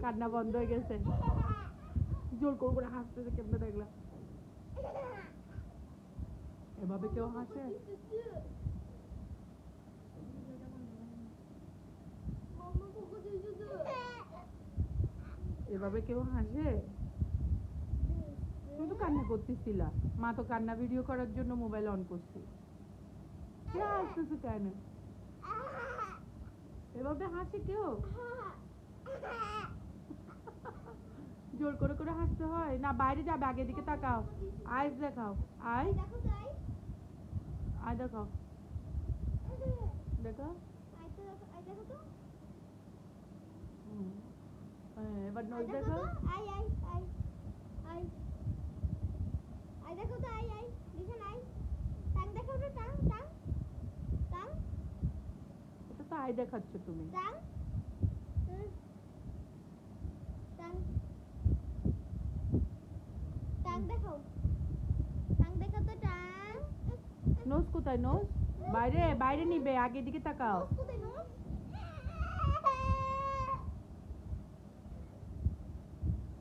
কান্না বন্ধ হয়ে গেছে জোর করে হাসতেছে কেমনে দেখলাম এভাবে কেউ হাসে এভাবে কেউ হাসে তুমি তো কান্না করতেছিলা মা তো কান্না ভিডিও করার জন্য মোবাইল অন করছি কে হাসতেছে কেন এভাবে হাসে কেউ জোর করে হাসতে হয় না বাইরে যাবে আগে দিকে তাকাও আইস দেখাও আই আই দেখাও দেখো এবার নোজ দেখো এটা তো আই দেখাচ্ছ তুমি নোজ কোথায় নোজ বাইরে বাইরে নিবে আগে দিকে তাকাও